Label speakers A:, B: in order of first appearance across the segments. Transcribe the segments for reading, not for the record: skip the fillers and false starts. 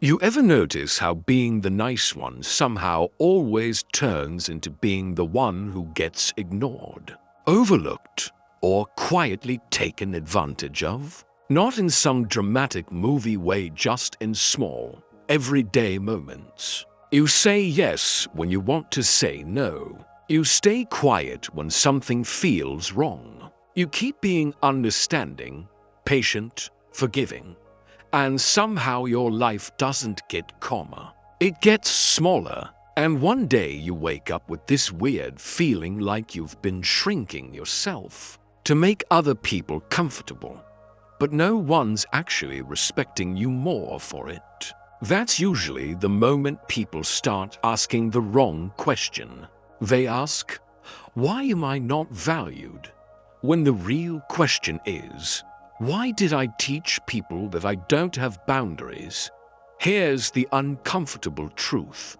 A: You ever notice how being the nice one somehow always turns into being the one who gets ignored, overlooked, or quietly taken advantage of? Not in some dramatic movie way, just in small, everyday moments. You say yes when you want to say no. You stay quiet when something feels wrong. You keep being understanding, patient, forgiving. And somehow your life doesn't get calmer. It gets smaller, and one day you wake up with this weird feeling like you've been shrinking yourself to make other people comfortable, but no one's actually respecting you more for it. That's usually the moment people start asking the wrong question. They ask, "Why am I not valued?" When the real question is, why did I teach people that I don't have boundaries? Here's the uncomfortable truth.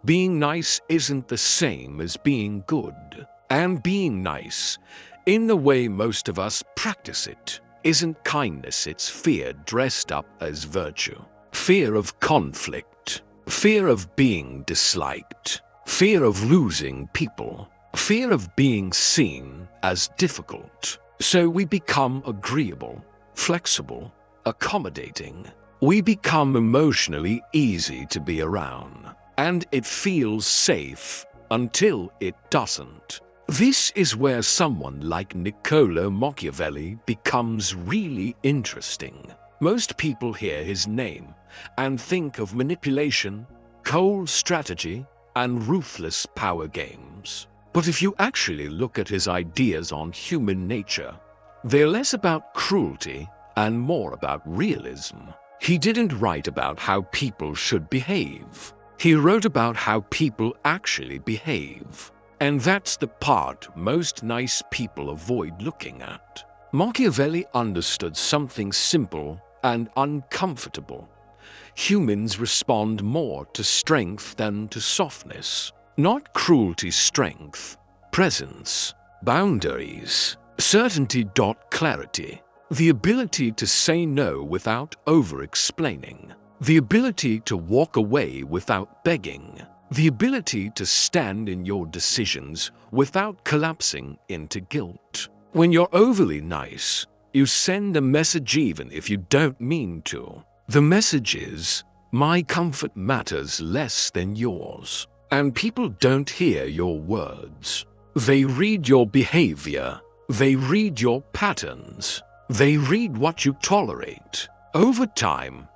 A: Being nice isn't the same as being good. And being nice, in the way most of us practice it, isn't kindness, it's fear dressed up as virtue. Fear of conflict, fear of being disliked, fear of losing people, fear of being seen as difficult. So we become agreeable, flexible, accommodating. We become emotionally easy to be around, and it feels safe until it doesn't. This is where someone like Niccolo Machiavelli becomes really interesting. Most people hear his name and think of manipulation, cold strategy, and ruthless power games. But if you actually look at his ideas on human nature, they're less about cruelty and more about realism. He didn't write about how people should behave. He wrote about how people actually behave. And that's the part most nice people avoid looking at. Machiavelli understood something simple and uncomfortable. Humans respond more to strength than to softness. Not cruelty, strength, presence, boundaries, certainty. Clarity. The ability to say no without over-explaining. The ability to walk away without begging. The ability to stand in your decisions without collapsing into guilt. When you're overly nice, you send a message even if you don't mean to. The message is, my comfort matters less than yours. And people don't hear your words. They read your behavior. They read your patterns. They read what you tolerate. Over time,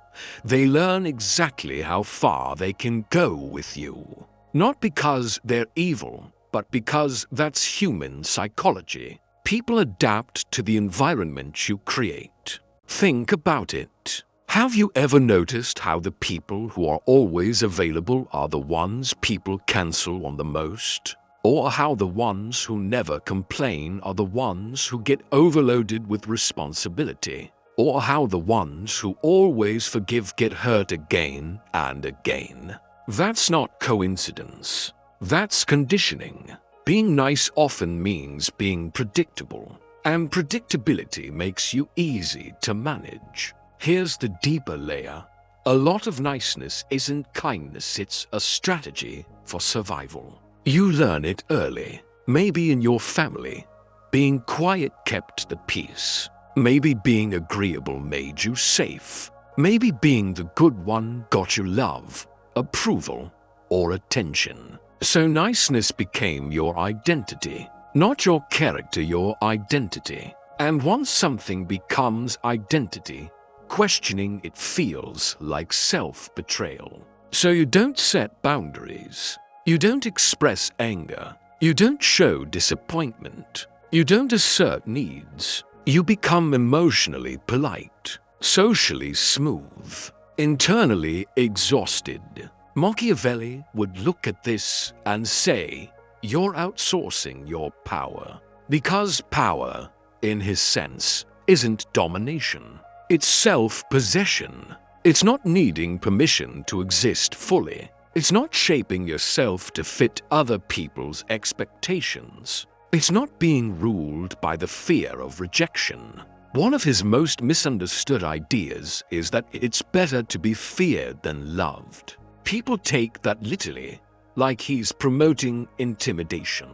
A: they learn exactly how far they can go with you. Not because they're evil, but because that's human psychology. People adapt to the environment you create. Think about it. Have you ever noticed how the people who are always available are the ones people cancel on the most? Or how the ones who never complain are the ones who get overloaded with responsibility? Or how the ones who always forgive get hurt again and again? That's not coincidence. That's conditioning. Being nice often means being predictable, and predictability makes you easy to manage. Here's the deeper layer. A lot of niceness isn't kindness, it's a strategy for survival. You learn it early, maybe in your family. Being quiet kept the peace. Maybe being agreeable made you safe. Maybe being the good one got you love, approval, or attention. So niceness became your identity. Not your character, your identity. And once something becomes identity, questioning it feels like self-betrayal. So you don't set boundaries. You don't express anger. You don't show disappointment. You don't assert needs. You become emotionally polite, socially smooth, internally exhausted. Machiavelli would look at this and say, you're outsourcing your power. Because power, in his sense, isn't domination. It's self-possession. It's not needing permission to exist fully. It's not shaping yourself to fit other people's expectations. It's not being ruled by the fear of rejection. One of his most misunderstood ideas is that it's better to be feared than loved. People take that literally, like he's promoting intimidation.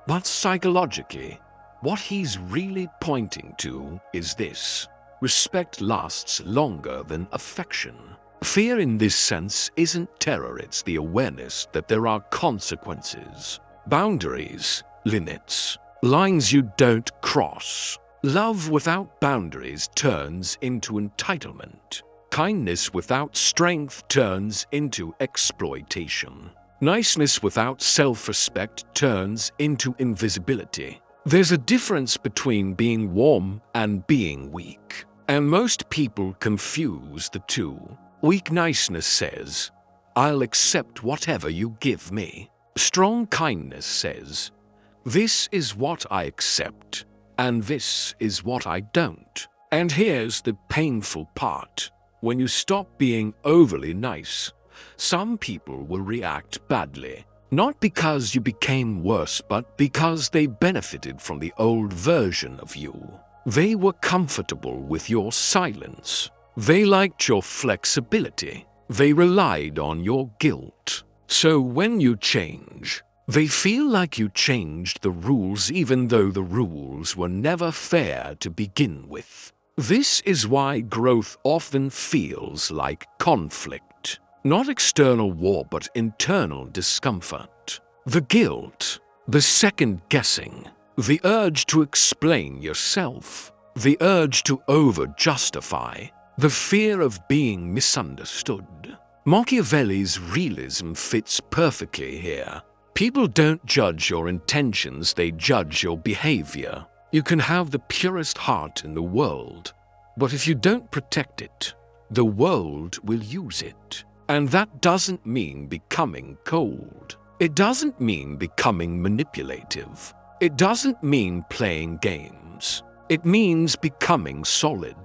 A: But psychologically, what he's really pointing to is this: respect lasts longer than affection. Fear in this sense isn't terror, it's the awareness that there are consequences, boundaries, limits, lines you don't cross. Love without boundaries turns into entitlement. Kindness without strength turns into exploitation. Niceness without self-respect turns into invisibility. There's a difference between being warm and being weak, and most people confuse the two. Weak niceness says, "I'll accept whatever you give me." Strong kindness says, "This is what I accept, and this is what I don't." And here's the painful part. When you stop being overly nice, some people will react badly. Not because you became worse, but because they benefited from the old version of you. They were comfortable with your silence. They liked your flexibility. They relied on your guilt. So when you change, they feel like you changed the rules even though the rules were never fair to begin with. This is why growth often feels like conflict. Not external war, but internal discomfort. The guilt, the second guessing, the urge to explain yourself, the urge to over-justify, the fear of being misunderstood. Machiavelli's realism fits perfectly here. People don't judge your intentions, they judge your behavior. You can have the purest heart in the world, but if you don't protect it, the world will use it. And that doesn't mean becoming cold. It doesn't mean becoming manipulative. It doesn't mean playing games. It means becoming solid.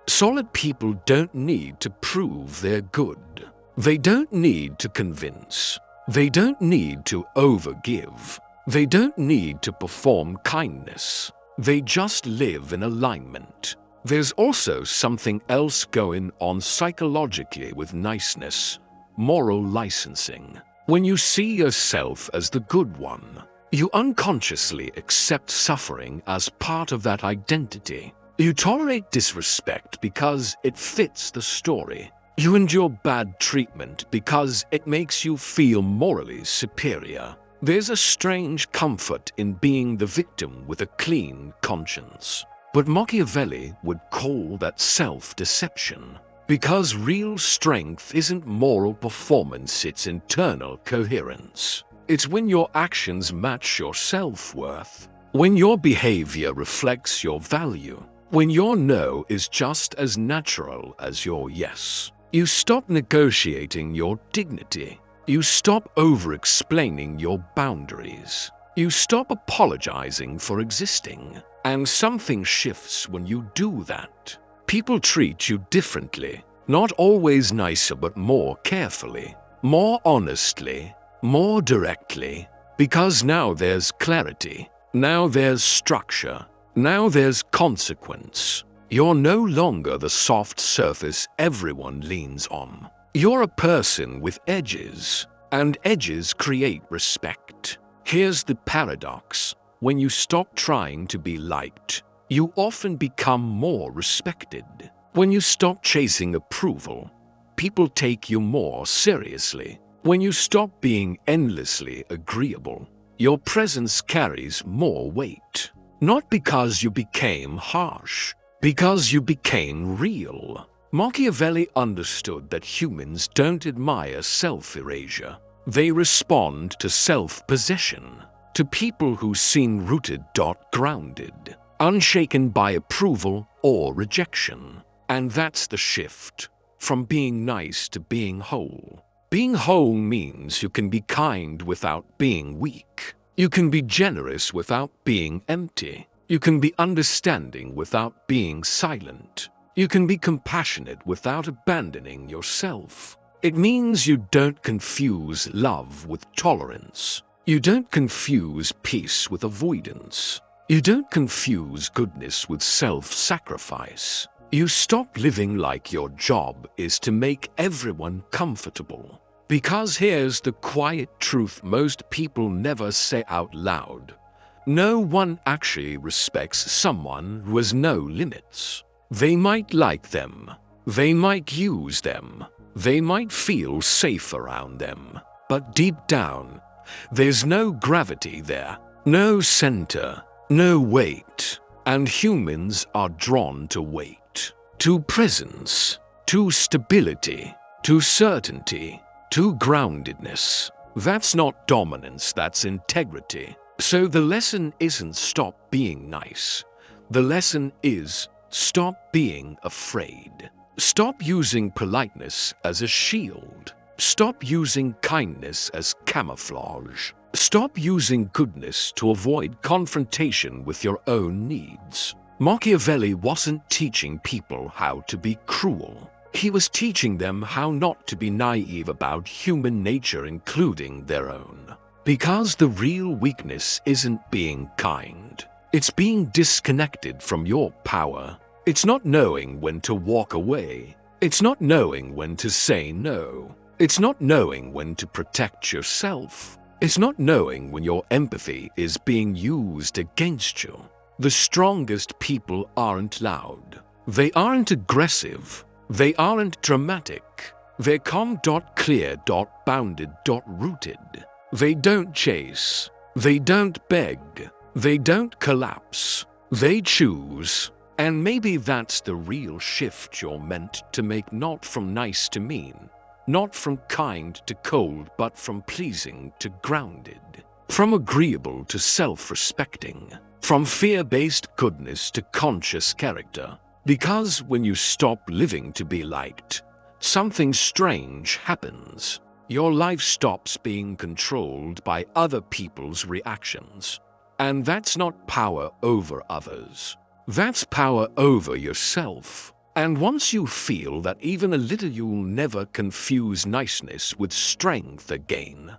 A: Solid people don't need to prove they're good. They don't need to convince. They don't need to overgive. They don't need to perform kindness. They just live in alignment. There's also something else going on psychologically with niceness: moral licensing. When you see yourself as the good one, you unconsciously accept suffering as part of that identity. You tolerate disrespect because it fits the story. You endure bad treatment because it makes you feel morally superior. There's a strange comfort in being the victim with a clean conscience. But Machiavelli would call that self-deception. Because real strength isn't moral performance, it's internal coherence. It's when your actions match your self-worth, when your behavior reflects your value, when your no is just as natural as your yes. You stop negotiating your dignity. You stop over-explaining your boundaries. You stop apologizing for existing. And something shifts when you do that. People treat you differently, not always nicer, but more carefully, more honestly, more directly, because now there's clarity, now there's structure, now there's consequence. You're no longer the soft surface everyone leans on. You're a person with edges, and edges create respect. Here's the paradox. When you stop trying to be liked, you often become more respected. When you stop chasing approval, people take you more seriously. When you stop being endlessly agreeable, your presence carries more weight. Not because you became harsh, because you became real. Machiavelli understood that humans don't admire self-erasure. They respond to self-possession. To people who seem rooted, grounded, unshaken by approval or rejection. And that's the shift, from being nice to being whole. Being whole means you can be kind without being weak. You can be generous without being empty. You can be understanding without being silent. You can be compassionate without abandoning yourself. It means you don't confuse love with tolerance. You don't confuse peace with avoidance. You don't confuse goodness with self-sacrifice. You stop living like your job is to make everyone comfortable. Because here's the quiet truth most people never say out loud. No one actually respects someone who has no limits. They might like them. They might use them. They might feel safe around them. But deep down, there's no gravity there, no center, no weight. And humans are drawn to weight, to presence, to stability, to certainty, to groundedness. That's not dominance, that's integrity. So the lesson isn't stop being nice. The lesson is stop being afraid. Stop using politeness as a shield. Stop using kindness as camouflage. Stop using goodness to avoid confrontation with your own needs. Machiavelli wasn't teaching people how to be cruel. He was teaching them how not to be naive about human nature, including their own. Because the real weakness isn't being kind. It's being disconnected from your power. It's not knowing when to walk away. It's not knowing when to say no. It's not knowing when to protect yourself. It's not knowing when your empathy is being used against you. The strongest people aren't loud. They aren't aggressive. They aren't dramatic. They're calm, clear, bounded, rooted. They don't chase. They don't beg. They don't collapse. They choose. And maybe that's the real shift you're meant to make, not from nice to mean, not from kind to cold, but from pleasing to grounded, from agreeable to self-respecting, from fear-based goodness to conscious character. Because when you stop living to be liked, something strange happens. Your life stops being controlled by other people's reactions. And that's not power over others. That's power over yourself. And once you feel that even a little, you'll never confuse niceness with strength again.